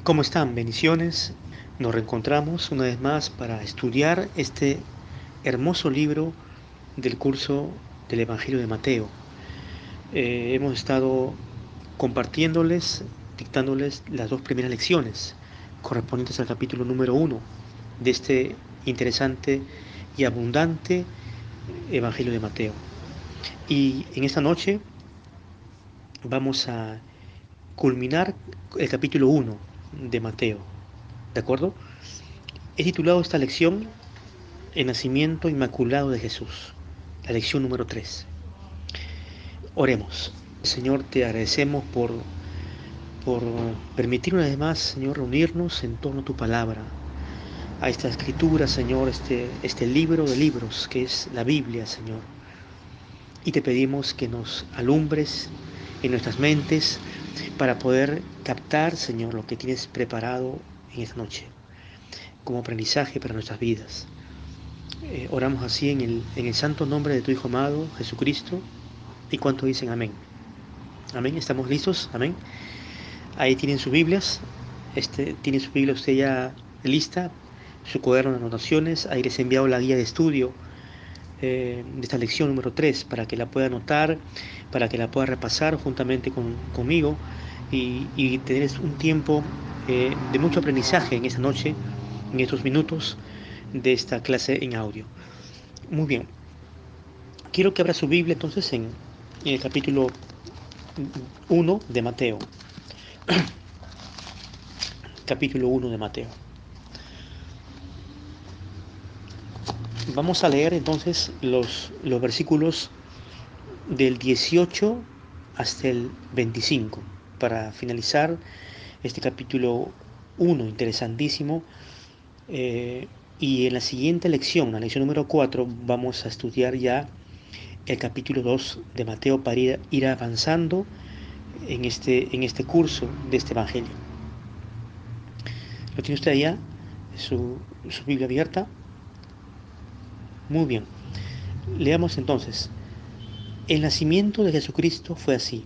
¿Cómo están? Bendiciones. Nos reencontramos una vez más para estudiar este hermoso libro del curso del Evangelio de Mateo. Hemos estado compartiéndoles, dictándoles las dos primeras lecciones correspondientes al capítulo número 1 de este interesante y abundante Evangelio de Mateo. Y en esta noche vamos a culminar el capítulo 1 de Mateo. ¿De acuerdo? He titulado esta lección El nacimiento inmaculado de Jesús, la lección número 3. Oremos. Señor, te agradecemos por permitir una vez más, Señor, reunirnos en torno a tu palabra, a esta escritura, Señor, este libro de libros que es la Biblia, Señor. Y te pedimos que nos alumbres en nuestras mentes para poder captar, Señor, lo que tienes preparado en esta noche como aprendizaje para nuestras vidas. Oramos así en el santo nombre de tu Hijo amado, Jesucristo. ¿Y cuánto dicen amén? Amén, ¿estamos listos? Amén. Ahí tienen sus Biblias. Tiene su Biblia usted ya lista, su cuaderno de anotaciones. Ahí les he enviado la guía de estudio de esta lección número 3 para que la pueda anotar, para que la pueda repasar juntamente conmigo y tener un tiempo de mucho aprendizaje en esta noche, en estos minutos de esta clase en audio. Muy bien, quiero que abra su Biblia entonces en el capítulo 1 de Mateo. Capítulo 1 de Mateo. Vamos a leer entonces los versículos del 18 hasta el 25 para finalizar este capítulo 1 interesantísimo. Y en la siguiente lección, la lección número 4, vamos a estudiar ya el capítulo 2 de Mateo para ir avanzando en este curso de este Evangelio. ¿Lo tiene usted allá? ¿Su Biblia abierta? Muy bien. Leamos entonces. El nacimiento de Jesucristo fue así.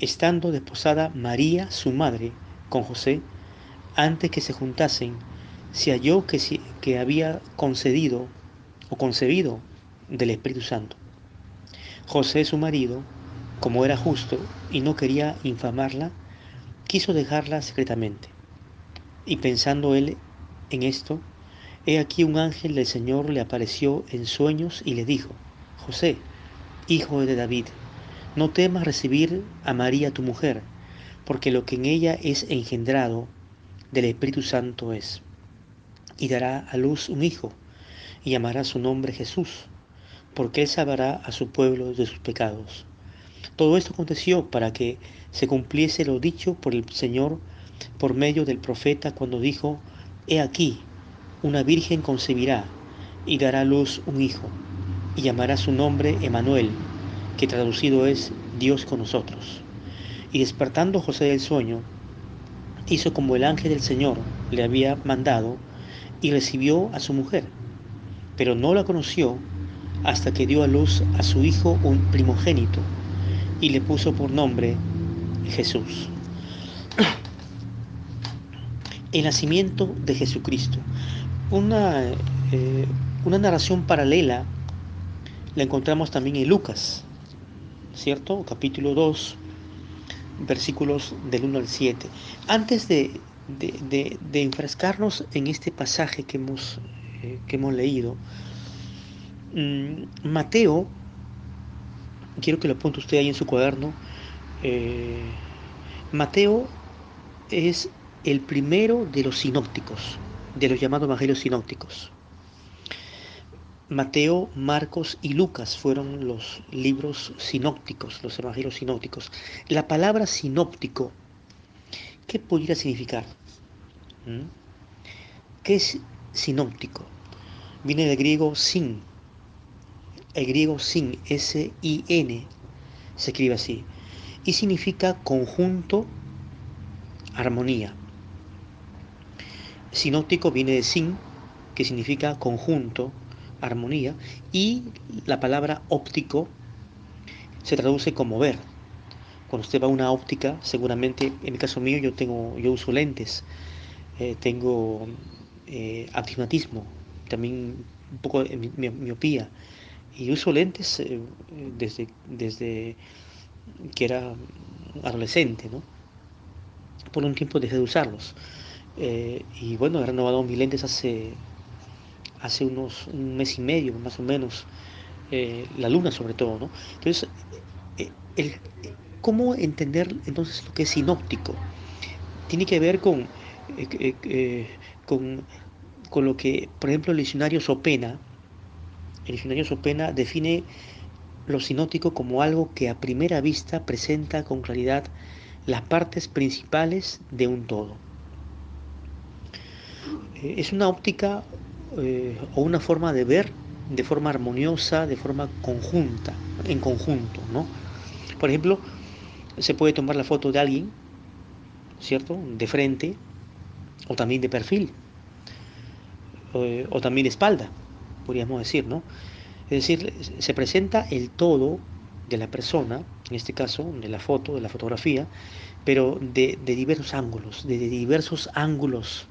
Estando desposada María, su madre, con José, antes que se juntasen, se halló que había concedido o concebido del Espíritu Santo. José, su marido, como era justo y no quería infamarla, quiso dejarla secretamente. Y pensando él en esto, he aquí un ángel del Señor le apareció en sueños y le dijo: José, hijo de David, no temas recibir a María tu mujer, porque lo que en ella es engendrado del Espíritu Santo es. Y dará a luz un hijo, y llamará su nombre Jesús, porque él salvará a su pueblo de sus pecados. Todo esto aconteció para que se cumpliese lo dicho por el Señor por medio del profeta cuando dijo: He aquí, una virgen concebirá y dará a luz un hijo, y llamará su nombre Emmanuel, que traducido es Dios con nosotros. Y despertando José del sueño, hizo como el ángel del Señor le había mandado y recibió a su mujer, pero no la conoció hasta que dio a luz a su hijo un primogénito y le puso por nombre Jesús. El nacimiento de Jesucristo. Una, eh, una narración paralela la encontramos también en Lucas, ¿cierto? Capítulo 2, versículos del 1 al 7. Antes de enfrascarnos en este pasaje que hemos leído, Mateo, quiero que lo apunte usted ahí en su cuaderno. eh, Mateo es el primero de los sinópticos, de los llamados evangelios sinópticos. Mateo, Marcos y Lucas fueron los libros sinópticos, los evangelios sinópticos. La palabra sinóptico, ¿qué pudiera significar? ¿Mm? ¿Qué es sinóptico? Viene del griego sin. El griego sin, S-I-N, se escribe así. Y significa conjunto, armonía. Sinóptico viene de sin, que significa conjunto, armonía. Y la palabra óptico se traduce como ver. Cuando usted va a una óptica, seguramente, en el caso mío, yo uso lentes, tengo astigmatismo, también un poco de miopía, y uso lentes desde que era adolescente, ¿no? Por un tiempo dejé de usarlos. Y bueno, he renovado mis lentes hace un mes y medio, más o menos, la luna sobre todo, ¿no? Entonces, eh, el, ¿cómo entender entonces lo que es sinóptico? Tiene que ver eh, eh, eh, con, con lo que, por ejemplo, el diccionario Sopena define lo sinóptico como algo que a primera vista presenta con claridad las partes principales de un todo. Es una óptica o una forma de ver de forma armoniosa, de forma conjunta, en conjunto, ¿no? Por ejemplo, se puede tomar la foto de alguien, ¿cierto? De frente o también de perfil o también de espalda, podríamos decir, ¿no? Es decir, se presenta el todo de la persona, en este caso, de la foto, de la fotografía, pero de diversos ángulos, de diversos ángulos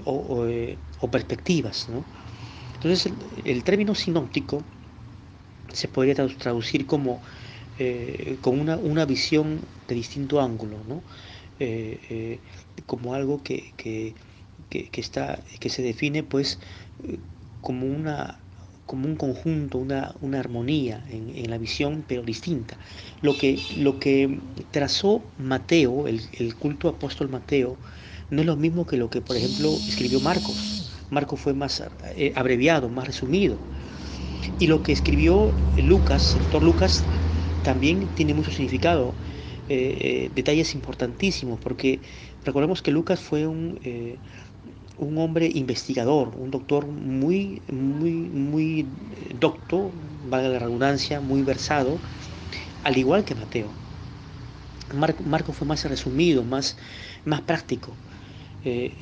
o perspectivas, ¿no? Entonces, el término sinóptico se podría traducir como con una visión de distinto ángulo, ¿no? Eh, eh, como algo que se define pues eh, como como un conjunto, una armonía en la visión, pero distinta. Lo que trazó Mateo, el culto apóstol Mateo, no es lo mismo que lo que, por ejemplo, escribió Marcos. Marcos fue más abreviado, más resumido. Y lo que escribió Lucas, el doctor Lucas, también tiene mucho significado, detalles importantísimos, porque recordemos que Lucas fue un hombre investigador, un doctor muy docto, valga la redundancia, muy versado, al igual que Mateo. Marco fue más resumido, más práctico.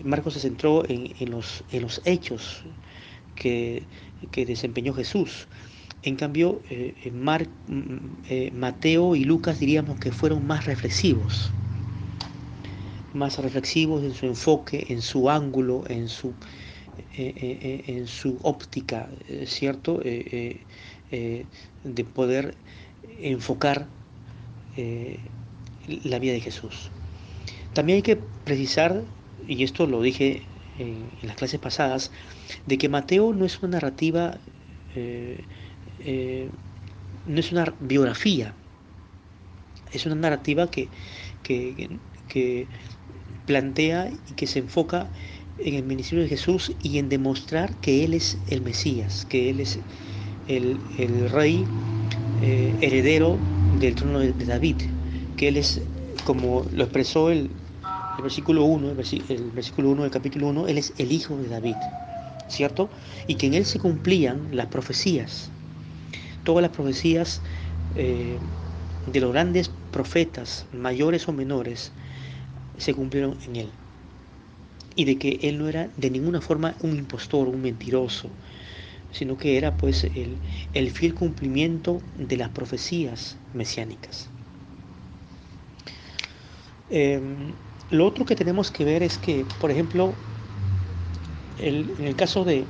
Marco se centró en los hechos que, que desempeñó Jesús. En cambio, Mateo y Lucas diríamos que fueron más reflexivos en su enfoque, en su ángulo, en su óptica, ¿cierto? De poder enfocar eh, la vida de Jesús. También hay que precisar, y esto lo dije en las clases pasadas, de que Mateo no es una narrativa, eh, eh, no es una biografía, es una narrativa que, que plantea y que se enfoca en el ministerio de Jesús y en demostrar que Él es el Mesías, que Él es el rey heredero del trono de David, que Él es, como lo expresó el versículo uno el versículo 1 del capítulo uno, Él es el hijo de David, ¿cierto? Y que en Él se cumplían las profecías, todas las profecías eh, de los grandes profetas, mayores o menores, se cumplieron en Él. Y de que Él no era de ninguna forma un impostor, un mentiroso, sino que era pues el fiel cumplimiento de las profecías mesiánicas. Eh, lo otro que tenemos que ver es que, por ejemplo, en el caso de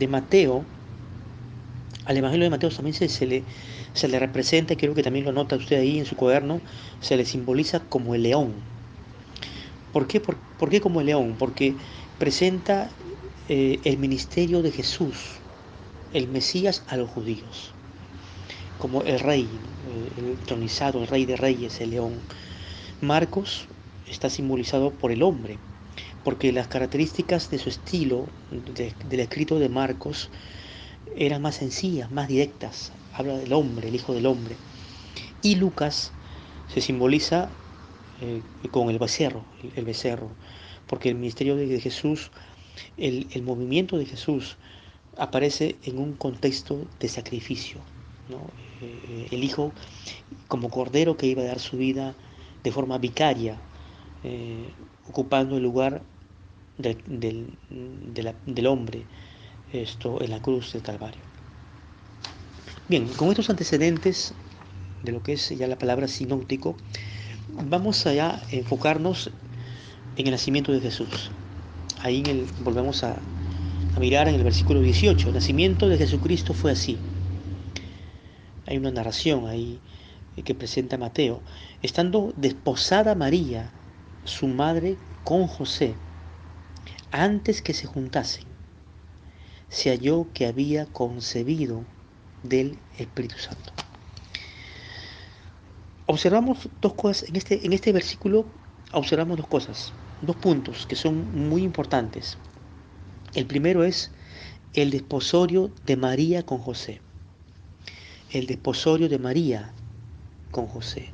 Mateo, al Evangelio de Mateo también se le representa, y creo que también lo nota usted ahí en su cuaderno, se le simboliza como el león. ¿Por qué, por qué como el león? Porque presenta el ministerio de Jesús, el Mesías a los judíos, como el rey, el tronizado, el rey de reyes, el león. Marcos está simbolizado por el hombre, porque las características de su estilo, del escrito de Marcos, eran más sencillas, más directas. Habla del hombre, el Hijo del Hombre. Y Lucas se simboliza con el becerro, el becerro, porque el ministerio de Jesús, el movimiento de Jesús aparece en un contexto de sacrificio, ¿no? El Hijo como cordero que iba a dar su vida de forma vicaria, ocupando el lugar del hombre esto, en la cruz del Calvario. Bien, con estos antecedentes de lo que es ya la palabra sinóptico, vamos allá a enfocarnos en el nacimiento de Jesús. Ahí volvemos a mirar en el versículo 18. El nacimiento de Jesucristo fue así. Hay una narración ahí que presenta Mateo. Estando desposada María, su madre, con José, antes que se juntasen, se halló que había concebido del Espíritu Santo. Observamos dos cosas, en este versículo observamos dos cosas, dos puntos que son muy importantes. El primero es el desposorio de María con José. El desposorio de María con José.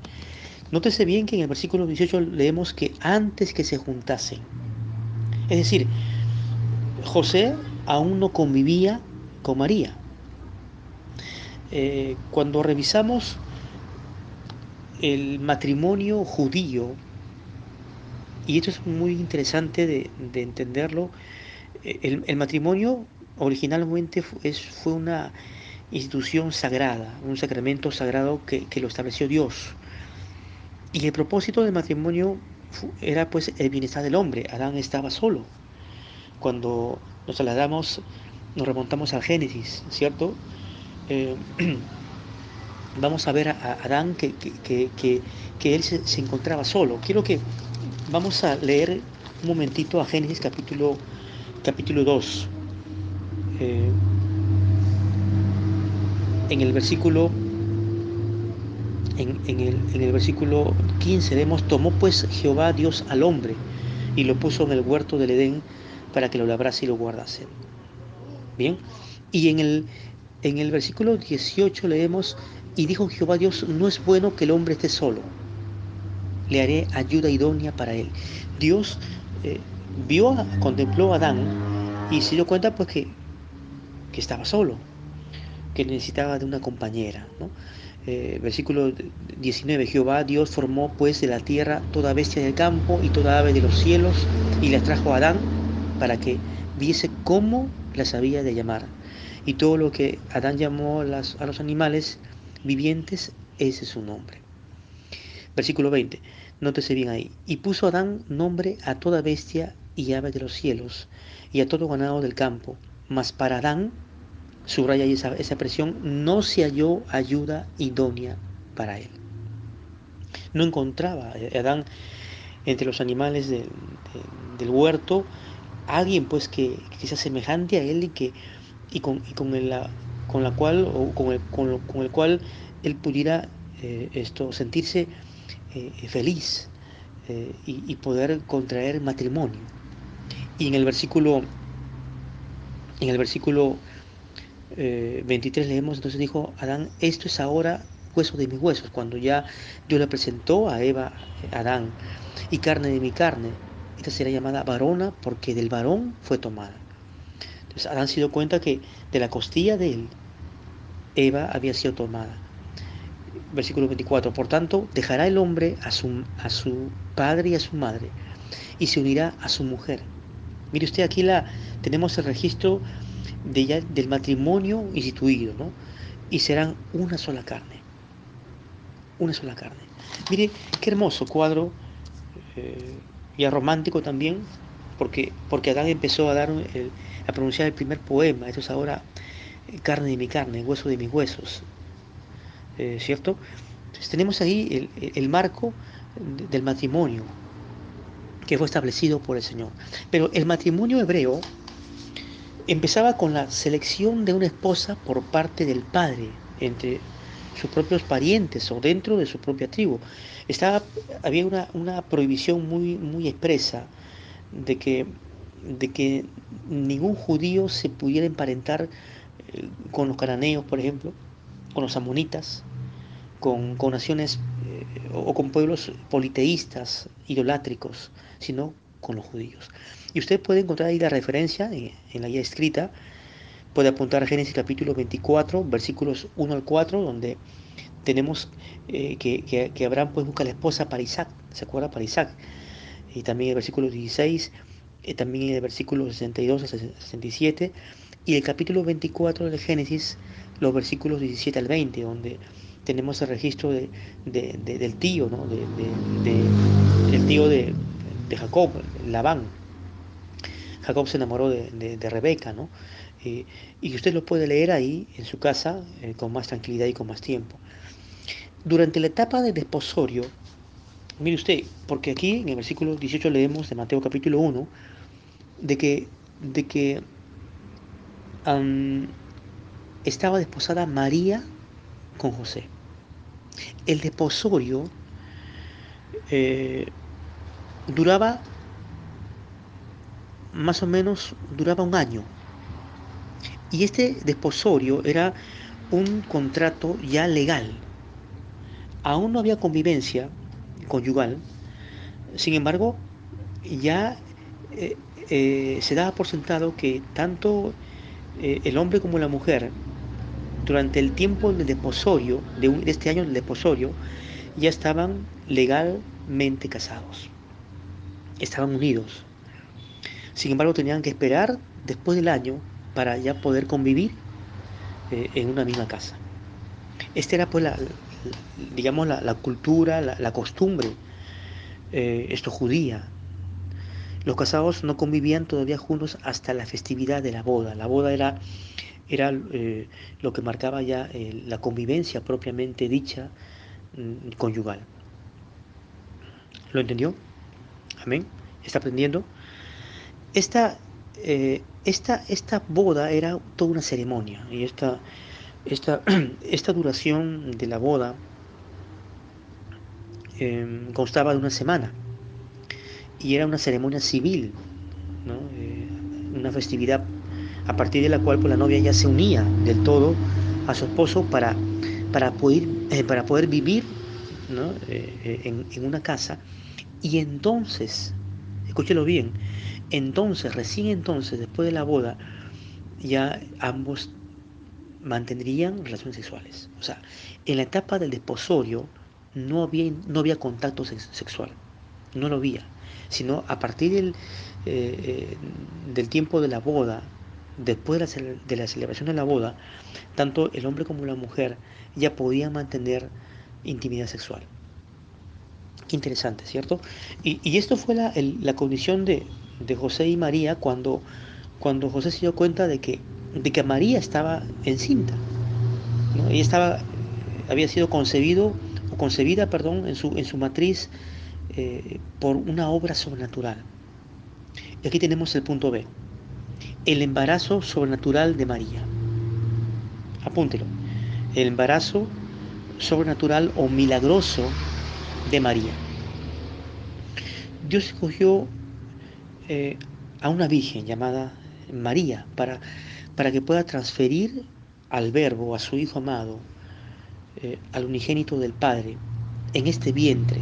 Nótese bien que en el versículo 18 leemos que antes que se juntasen. Es decir, José aún no convivía con María. Cuando revisamos el matrimonio judío, y esto es muy interesante de entenderlo, el matrimonio originalmente fue una institución sagrada, un sacramento sagrado que lo estableció Dios. Y el propósito del matrimonio era pues el bienestar del hombre. Adán estaba solo. Cuando nos remontamos al Génesis, ¿cierto? Eh, vamos a ver a Adán que él se encontraba solo. Quiero que vamos a leer un momentito a Génesis capítulo 2. Eh, en el versículo en el versículo 15 vemos, tomó pues Jehová Dios al hombre y lo puso en el huerto del Edén para que lo labrase y lo guardase. Bien, y en el versículo 18 leemos, y dijo Jehová Dios, no es bueno que el hombre esté solo, le haré ayuda idónea para él. Dios eh, contempló a Adán y se dio cuenta pues que estaba solo, que necesitaba de una compañera, ¿no? Versículo 19, Jehová Dios formó pues de la tierra toda bestia del campo y toda ave de los cielos y las trajo a Adán para que viese cómo las había de llamar. Y todo lo que Adán llamó a los animales vivientes, ese es su nombre. Versículo 20, nótese bien ahí. Y puso Adán nombre a toda bestia y ave de los cielos y a todo ganado del campo. Mas para Adán, subraya ahí esa expresión, no se halló ayuda idónea para él. No encontraba Adán entre los animales del huerto alguien pues que sea semejante a él con la cual o con el cual él pudiera sentirse feliz y poder contraer matrimonio. Y en el versículo 23 leemos, entonces dijo Adán, esto es ahora hueso de mis huesos, cuando ya Dios le presentó a Eva, Adán, y carne de mi carne. Esta será llamada varona porque del varón fue tomada. Entonces Adán se dio cuenta que de la costilla de él, Eva había sido tomada. Versículo 24, por tanto, dejará el hombre a su padre y a su madre, y se unirá a su mujer. Mire usted, aquí tenemos el registro del matrimonio instituido, ¿no? Y serán una sola carne, una sola carne. Mire, qué hermoso cuadro, eh, ya romántico también, porque Adán empezó a pronunciar el primer poema, esto es ahora carne de mi carne, hueso de mis huesos, ¿cierto? Entonces tenemos ahí el marco del matrimonio que fue establecido por el Señor. Pero el matrimonio hebreo empezaba con la selección de una esposa por parte del padre entre sus propios parientes o dentro de su propia tribu. Había una prohibición muy, muy expresa de que ningún judío se pudiera emparentar con los cananeos, por ejemplo, con los amonitas, con naciones o con pueblos politeístas, idolátricos, sino con los judíos. Y usted puede encontrar ahí la referencia en la guía escrita, puede apuntar a Génesis capítulo 24, versículos 1 al 4, donde tenemos que Abraham pues busca la esposa para Isaac, ¿se acuerda? Para Isaac. Y también el versículo 16, también el versículo 62 al 67, y el capítulo 24 de Génesis, los versículos 17 al 20, donde tenemos el registro del tío, ¿no? El tío de Jacob, Labán. Jacob se enamoró de Rebeca, ¿no? Eh, y usted lo puede leer ahí en su casa con más tranquilidad y con más tiempo. Durante la etapa del desposorio, mire usted, porque aquí en el versículo 18 leemos de Mateo capítulo 1 de que am, estaba desposada María con José. El desposorio eh, duraba más o menos, duraba un año. Y este desposorio era un contrato ya legal. Aún no había convivencia conyugal, sin embargo, ya eh, se daba por sentado que tanto el hombre como la mujer, durante el tiempo del desposorio, de este año del desposorio, ya estaban legalmente casados, estaban unidos. Sin embargo, tenían que esperar después del año para ya poder convivir en una misma casa. Esta era pues digamos la cultura, la costumbre, esto judía. Los casados no convivían todavía juntos hasta la festividad de la boda. La boda era lo que marcaba ya la convivencia propiamente dicha conyugal. ¿Lo entendió? Amén. ¿Está aprendiendo? Esta boda era toda una ceremonia y esta, esta duración de la boda constaba de una semana y era una ceremonia civil, ¿no? Una festividad a partir de la cual pues, la novia ya se unía del todo a su esposo para poder vivir, ¿no? En una casa. Y entonces, escúchelo bien, entonces, recién entonces, después de la boda, ya ambos mantendrían relaciones sexuales. O sea, en la etapa del desposorio no había contacto sexual, no lo había, sino a partir del tiempo de la boda, después de la celebración de la boda, tanto el hombre como la mujer ya podían mantener intimidad sexual. Qué interesante, ¿cierto? Y esto fue la condición de José y María cuando José se dio cuenta de que María estaba encinta, ¿no? Ella había sido concebida, perdón, en su matriz por una obra sobrenatural. Y aquí tenemos el punto B, el embarazo sobrenatural de María. Apúntelo, el embarazo sobrenatural o milagroso de María. Dios escogió eh, a una virgen llamada María para que pueda transferir al Verbo, a su Hijo amado, al unigénito del Padre, en este vientre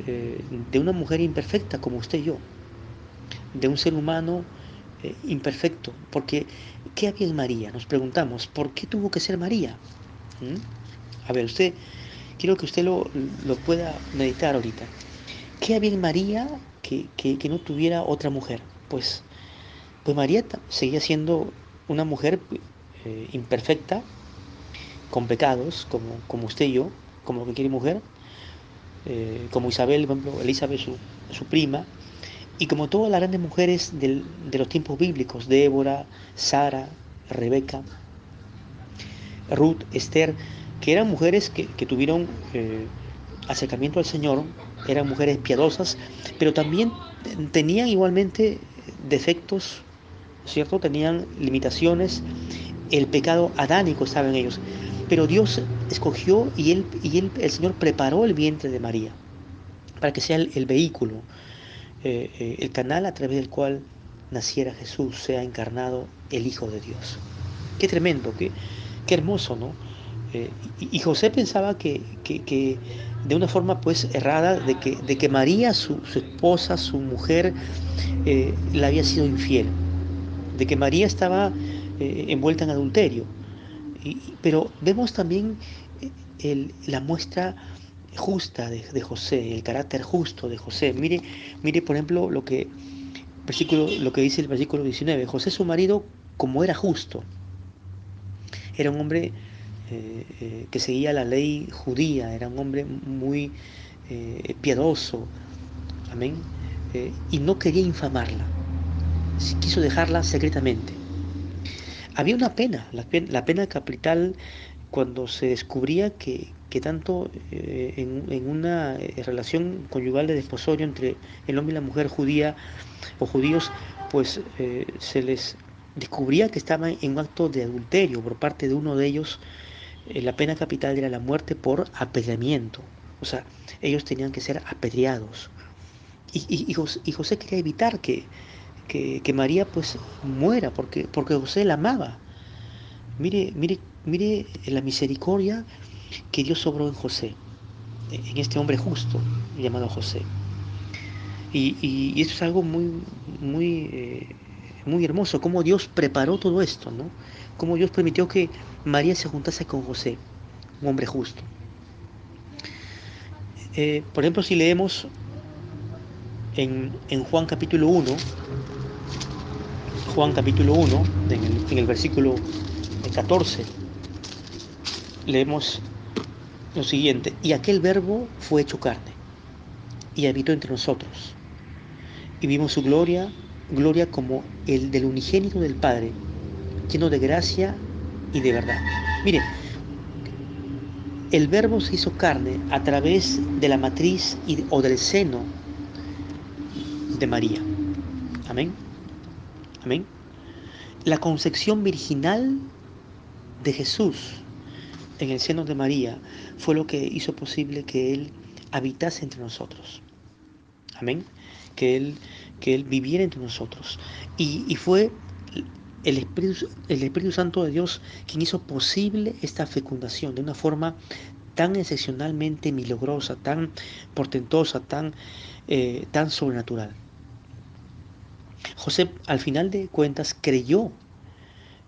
eh, de una mujer imperfecta como usted y yo, de un ser humano imperfecto. Porque, ¿qué había en María? Nos preguntamos, ¿por qué tuvo que ser María? ¿Mm? A ver, quiero que usted lo pueda meditar ahorita. ¿Qué había en María que no tuviera otra mujer? Pues María seguía siendo una mujer imperfecta, con pecados, como usted y yo, como cualquier mujer, como Isabel, por ejemplo, Elizabeth, su prima, y como todas las grandes mujeres de los tiempos bíblicos, Débora, Sara, Rebeca, Ruth, Esther, que eran mujeres que tuvieron acercamiento al Señor, eran mujeres piadosas, pero también tenían igualmente defectos, ¿cierto? Tenían limitaciones, el pecado adánico estaba en ellos, pero Dios escogió el Señor preparó el vientre de María para que sea el vehículo, el canal a través del cual naciera Jesús, sea encarnado el Hijo de Dios. Qué tremendo, qué hermoso, ¿no? Y José pensaba que de una forma pues errada, de que María, su esposa, su mujer, le había sido infiel, de que María estaba envuelta en adulterio. Pero vemos también la muestra justa de José, el carácter justo de José. Mire, por ejemplo, lo que dice el versículo 19. José, su marido, como era justo, era un hombre que seguía la ley judía, era un hombre muy piadoso, amén, y no quería infamarla, quiso dejarla secretamente. Había una pena, la pena capital cuando se descubría que tanto en una relación conyugal de desposorio entre el hombre y la mujer judía o judíos, pues se les descubría que estaban en un acto de adulterio por parte de uno de ellos. La pena capital era la muerte por apedreamiento, o sea, ellos tenían que ser apedreados. Y José quería evitar que María pues muera porque José la amaba. Mire, mire, mire la misericordia que Dios obró en José, en este hombre justo llamado José. Y esto es algo muy hermoso, cómo Dios preparó todo esto, ¿no? Cómo Dios permitió que María se juntase con José, un hombre justo. Por ejemplo, si leemos en Juan capítulo 1, Juan capítulo 1, en el versículo 14, leemos lo siguiente: y aquel verbo fue hecho carne y habitó entre nosotros, y vimos su gloria, gloria como el del unigénito del Padre, lleno de gracia y de verdad. Mire, el verbo se hizo carne a través de la matriz o del seno de María. Amén. Amén. La concepción virginal de Jesús en el seno de María fue lo que hizo posible que Él habitase entre nosotros. Amén. Que Él, que Él viviera entre nosotros. Y fue el Espíritu Santo de Dios quien hizo posible esta fecundación de una forma tan excepcionalmente milagrosa, tan portentosa, tan sobrenatural. José, al final de cuentas, creyó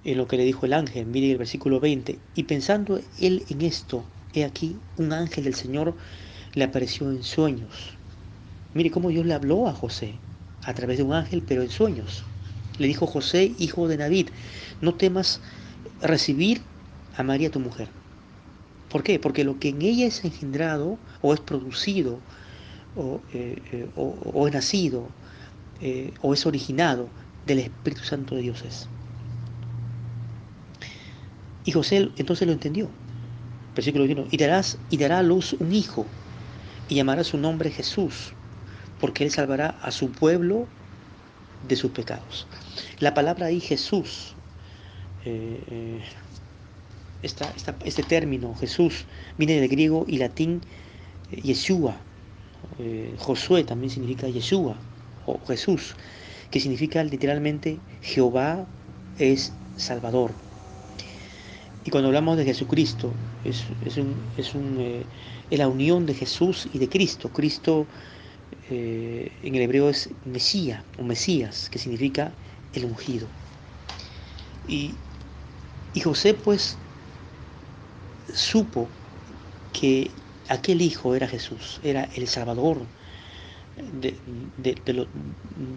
en lo que le dijo el ángel. Mire el versículo 20. Y pensando él en esto, he aquí, un ángel del Señor le apareció en sueños. Mire cómo Dios le habló a José a través de un ángel, pero en sueños. Le dijo: José, hijo de David, no temas recibir a María tu mujer. ¿Por qué? Porque lo que en ella es engendrado o es producido o es nacido o es originado del Espíritu Santo de Dios es. Y José entonces lo entendió. Versículo 21. Y dará a luz un hijo y llamará su nombre Jesús, porque él salvará a su pueblo de sus pecados. La palabra ahí Jesús, eh, eh, este término Jesús viene del griego y latín Yeshua. Josué también significa Yeshua o Jesús, que significa literalmente Jehová es Salvador. Y cuando hablamos de Jesucristo, es la unión de Jesús y de Cristo. Cristo en el hebreo es Mesías o Mesías, que significa el ungido. Y, y José pues supo que aquel hijo era Jesús, era el Salvador de,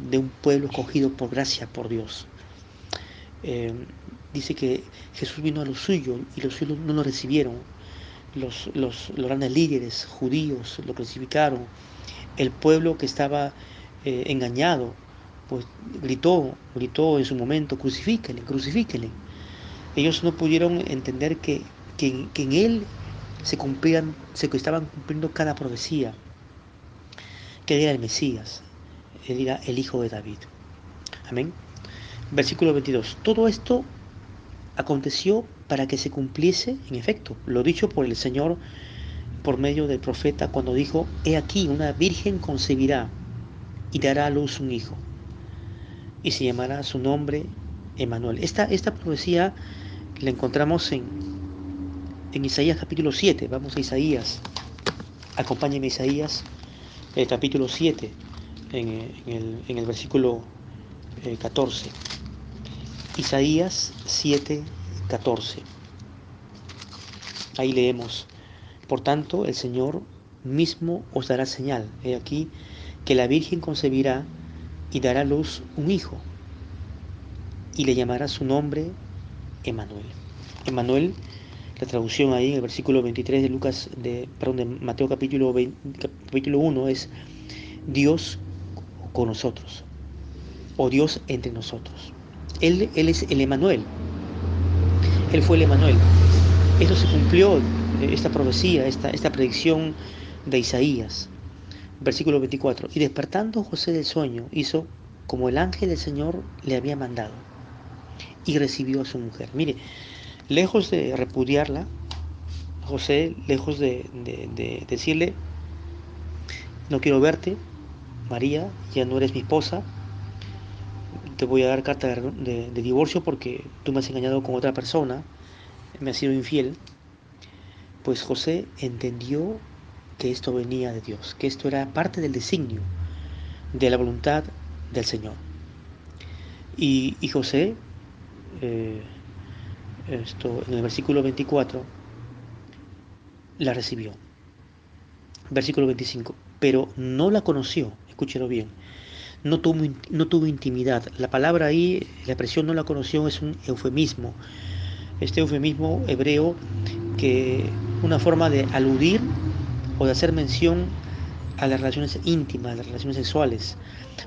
de un pueblo escogido por gracia, por Dios. Eh, Dice que Jesús vino a los suyos y los suyos no lo recibieron. Los grandes líderes judíos lo crucificaron. El pueblo que estaba engañado, pues gritó en su momento: crucifíquenle, crucifíquenle. Ellos no pudieron entender que en él se estaban cumpliendo cada profecía, que él era el Mesías, él era el Hijo de David. Amén. Versículo 22. Todo esto aconteció para que se cumpliese, en efecto, lo dicho por el Señor por medio del profeta cuando dijo: he aquí, una virgen concebirá y dará a luz un hijo, y se llamará su nombre Emmanuel. Esta profecía la encontramos en Isaías capítulo 7. Vamos a Isaías. Acompáñenme a Isaías capítulo 7, en el versículo 14. Isaías 7, 14. Ahí leemos: por tanto, el Señor mismo os dará señal. He aquí que la Virgen concebirá y dará a luz un hijo, y le llamará su nombre Emmanuel. Emmanuel La traducción ahí en el versículo 23 de de Mateo capítulo 1 es Dios con nosotros, o Dios entre nosotros. Él es el Emanuel, Él fue el Emanuel. Esto se cumplió, esta profecía, esta predicción de Isaías. Versículo 24. Y despertando José del sueño, hizo como el ángel del Señor le había mandado y recibió a su mujer. Mire, lejos de repudiarla, José, lejos de decirle, no quiero verte, María, ya no eres mi esposa, te voy a dar carta de divorcio porque tú me has engañado con otra persona, me has sido infiel, pues José entendió que esto venía de Dios, que esto era parte del designio, de la voluntad del Señor. Y José, eh, en el versículo 24, la recibió. Versículo 25, pero no la conoció, escúchelo bien, no tuvo intimidad. La palabra ahí, la expresión no la conoció es un eufemismo. Este eufemismo hebreo que una forma de aludir o de hacer mención a las relaciones íntimas, las relaciones sexuales.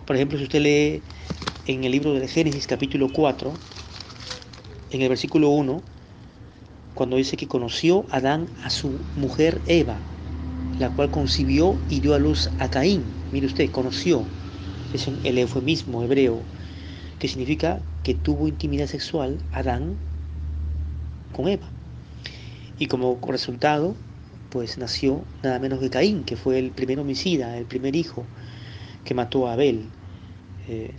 Por ejemplo, si usted lee en el libro de Génesis capítulo 4, en el versículo 1, cuando dice que conoció Adán a su mujer Eva, la cual concibió y dio a luz a Caín. Mire usted, conoció, es el eufemismo hebreo, que significa que tuvo intimidad sexual Adán con Eva. Y como resultado, pues nació nada menos que Caín, que fue el primer homicida, el primer hijo que mató a Abel, eh,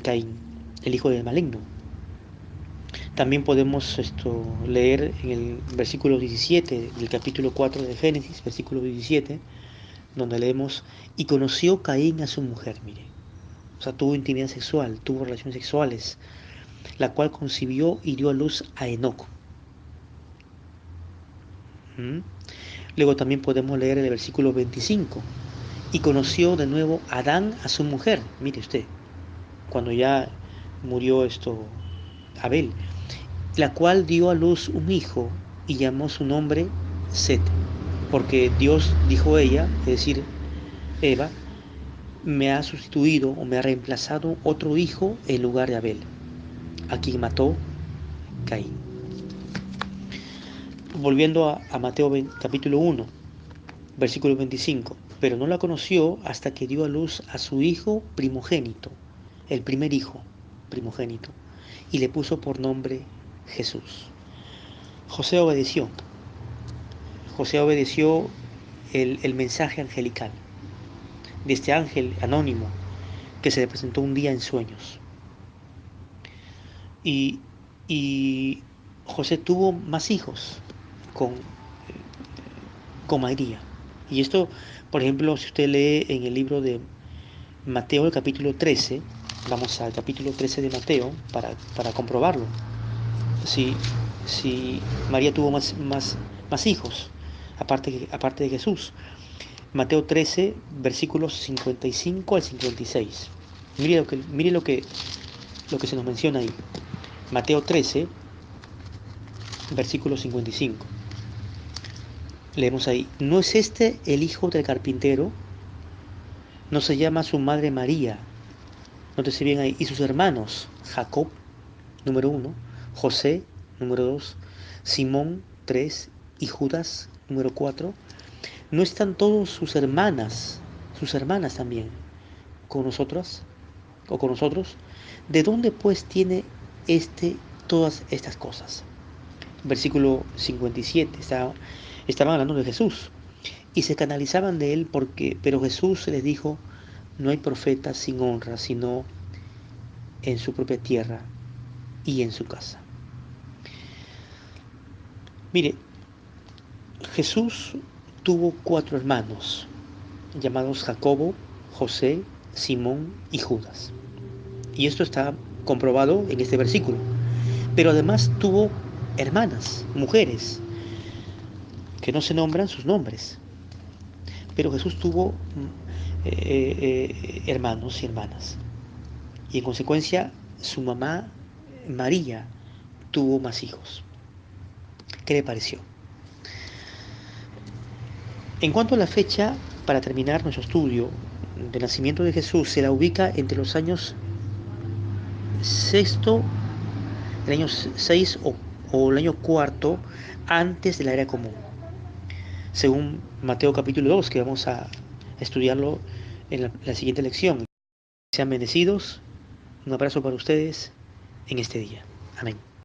Caín, el hijo del maligno. También podemos leer en el versículo 17 del capítulo 4 de Génesis, versículo 17, donde leemos, y conoció Caín a su mujer, mire. O sea, tuvo intimidad sexual, tuvo relaciones sexuales, la cual concibió y dio a luz a Enoc. ¿Mm? Luego también podemos leer el versículo 25, y conoció de nuevo Adán a su mujer, mire usted, cuando ya murió Abel, la cual dio a luz un hijo y llamó su nombre Set, porque Dios dijo ella, es decir, Eva, me ha sustituido o me ha reemplazado otro hijo en lugar de Abel, a quien mató Caín. Volviendo a Mateo capítulo 1, versículo 25, pero no la conoció hasta que dio a luz a su hijo primogénito, el primer hijo primogénito, y le puso por nombre Jesús. José obedeció, José obedeció el mensaje angelical de este ángel anónimo que se le presentó un día en sueños. Y, y José tuvo más hijos con María. Y esto, por ejemplo, si usted lee en el libro de Mateo, el capítulo 13, vamos al capítulo 13 de Mateo para comprobarlo. Si, si María tuvo más hijos, aparte de Jesús. Mateo 13, versículos 55 al 56. Mire lo que se nos menciona ahí. Mateo 13, versículo 55. Leemos ahí, ¿no es este el hijo del carpintero? ¿No se llama su madre María? Nótese bien ahí. Y sus hermanos, Jacob, número 1, José, número 2, Simón, 3, y Judas, número 4. ¿No están todos sus hermanas también, con nosotras o con nosotros? ¿De dónde pues tiene todas estas cosas? Versículo 57, estaban hablando de Jesús y se canalizaban de él pero Jesús les dijo, no hay profeta sin honra, sino en su propia tierra y en su casa. Mire, Jesús tuvo 4 hermanos, llamados Jacobo, José, Simón y Judas. Y esto está comprobado en este versículo. Pero además tuvo hermanas, mujeres, que no se nombran sus nombres. Pero Jesús tuvo hermanos y hermanas. Y en consecuencia, su mamá, María, tuvo más hijos. ¿Qué le pareció? En cuanto a la fecha, para terminar nuestro estudio del nacimiento de Jesús, se la ubica entre los años sexto, el año 6 o el año cuarto antes de la era común, según Mateo capítulo 2, que vamos a estudiarlo en la siguiente lección. Sean bendecidos, un abrazo para ustedes en este día. Amén.